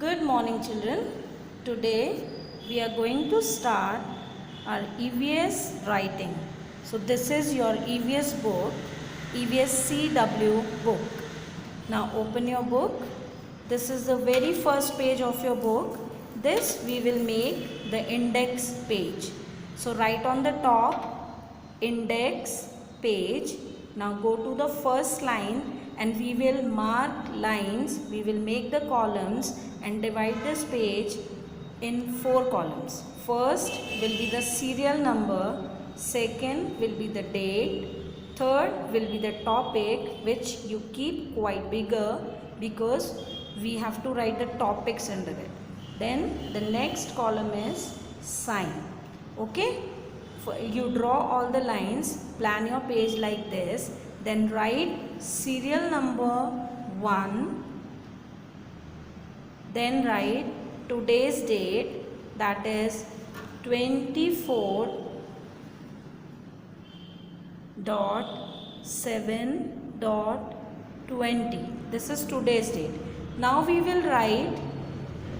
Good morning, children. Today we are going to start our EVS writing. So this is your EVS book, EVS CW book. Now open your book. This is the very first page of your book. This we will make the index page. So write on the top index page. Now go to the first line and we will mark lines. We will make the columns and divide this page in 4 columns. First will be the serial number, second will be the date, third will be the topic, which you keep quite bigger because we have to write the topics under it. Then the next column is sign. Okay, you draw all the lines, plan your page like this, then write serial number 1, then write today's date, that is 24.7.20. This is today's date. Now we will write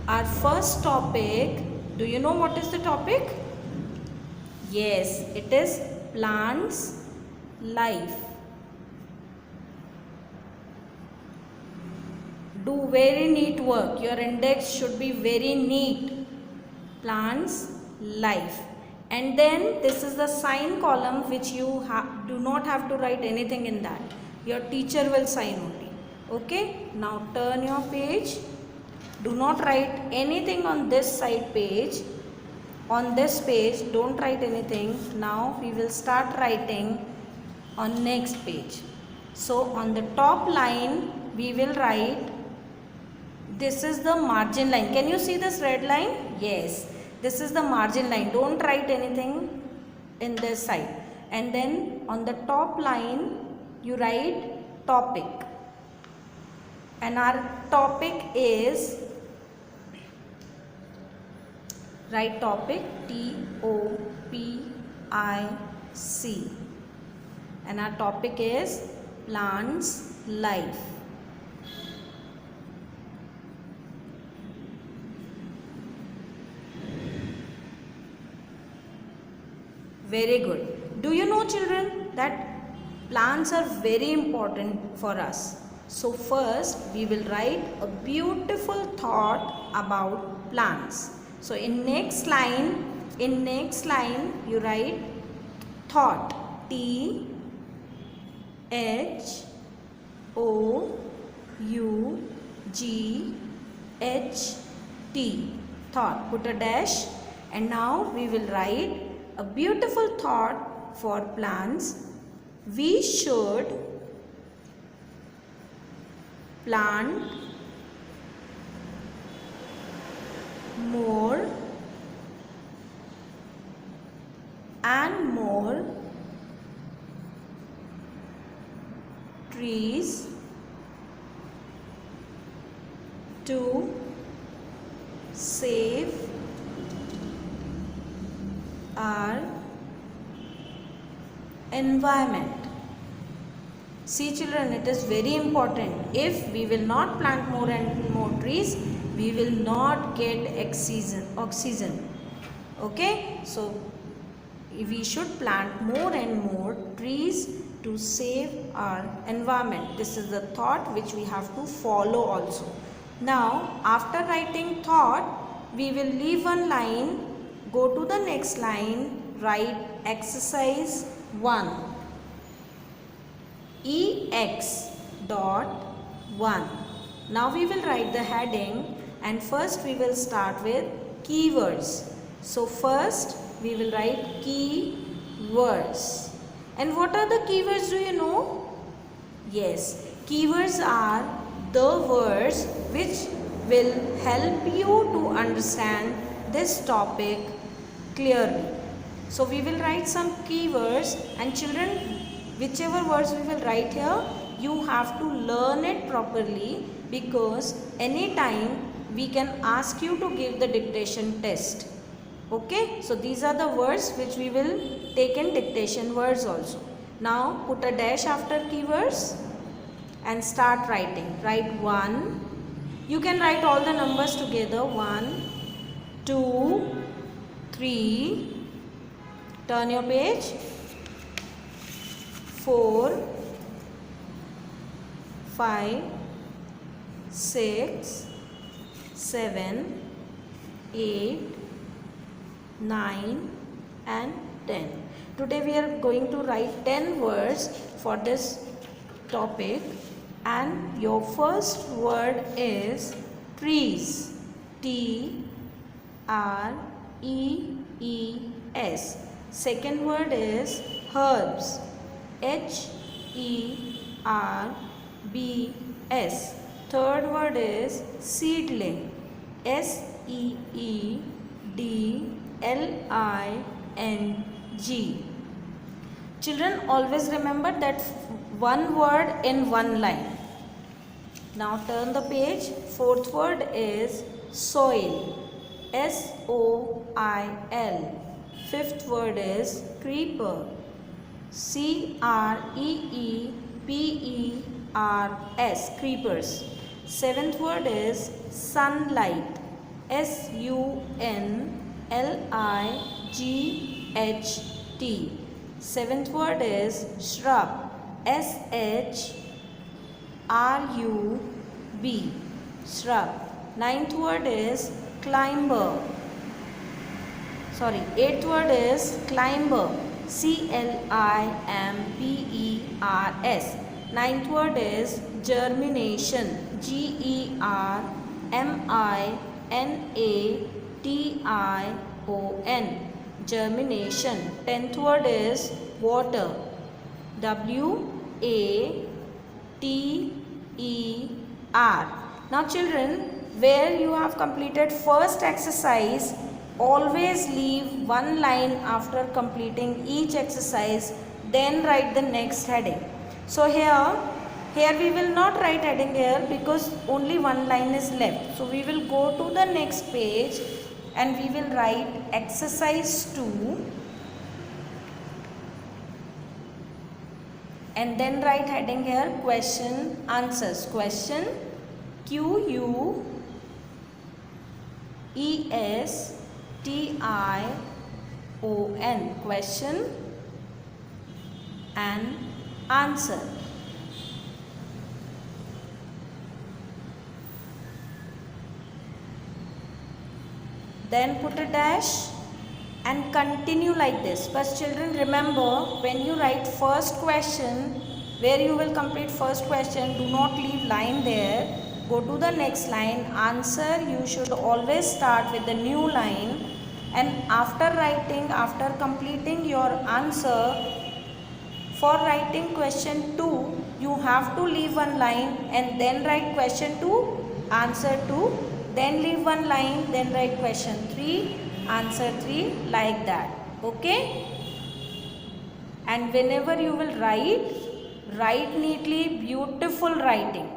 our first topic. Do you know what is the topic? Yes, it is plants life. Do very neat work. Your index should be very neat. Plants life. And then this is the sign column, which you do not have to write anything in that. Your teacher will sign only. Okay. Now turn your page. Do not write anything on this side page. On this page, don't write anything. Now we will start writing on next page. So on the top line, we will write, this is the margin line. Can you see this red line? Yes. This is the margin line. Don't write anything in this side. And then on the top line, you write topic. And our topic is, write topic, T-O-P-I-C. And our topic is plants life. Very good. Do you know, children, that plants are very important for us? So first we will write a beautiful thought about plants. So in next line you write thought, T-H-O-U-G-H-T, thought. Put a dash. And now we will write a beautiful thought for plants. We should plant more and more trees to save our environment. See, children, it is very important. If we will not plant more and more trees, we will not get oxygen. Okay, so we should plant more and more trees to save our environment. This is the thought which we have to follow also. Now after writing thought, we will leave one line, go to the next line, write exercise 1, EX.1. Now we will write the heading, and first we will start with keywords. So first we will write keywords. And what are the keywords, do you know? Yes, keywords are the words which will help you to understand this topic clearly. So we will write some keywords, and children, whichever words we will write here, you have to learn it properly, because anytime we can ask you to give the dictation test. Okay, so these are the words which we will take in dictation words also. Now put a dash after keywords and start writing. Write 1, You can write all the numbers together. 1, 2, 3. Turn your page. 4, 5, 6, 7, 8, 9 and 10. Today we are going to write 10 words for this topic, and your first word is trees. T R E E S. Second word is herbs. H E R B S. Third word is seedling. S E E D L I N G. Children, always remember that one word in one line. Now turn the page. Fourth word is soil. S-O-I-L. Fifth word is creeper. C-R-E-E-P-E-R-S. Creepers. Seventh word is sunlight. S-U-N-L-I-G-H-T. Seventh word is shrub. S-H-R-U-B. Shrub. Ninth word is climber. Eighth word is climber. C-L-I-M-B-E-R-S. Ninth word is germination. G-E-R-M-I-N-A-T-I-O-N. Germination. Tenth word is water. W-A-T-E-R. Now children, where you have completed first exercise, always leave one line after completing each exercise, then write the next heading. So here we will not write heading here because only one line is left. So we will go to the next page and we will write exercise 2 and then write heading here question answers. Question Q-U-E-S-T-I-O-N. Question and answer. Then put a dash and continue like this. But children, remember, when you write first question, where you will complete first question, do not leave line there. Go to the next line. Answer, you should always start with the new line. And after completing your answer, for writing question 2, you have to leave one line and then write question 2, answer 2. Then leave one line, then write question 3, answer 3, like that. Okay? And whenever you will write neatly, beautiful writing.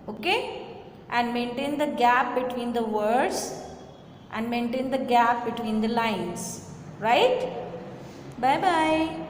Okay? And maintain the gap between the words and maintain the gap between the lines. Right? Bye-bye.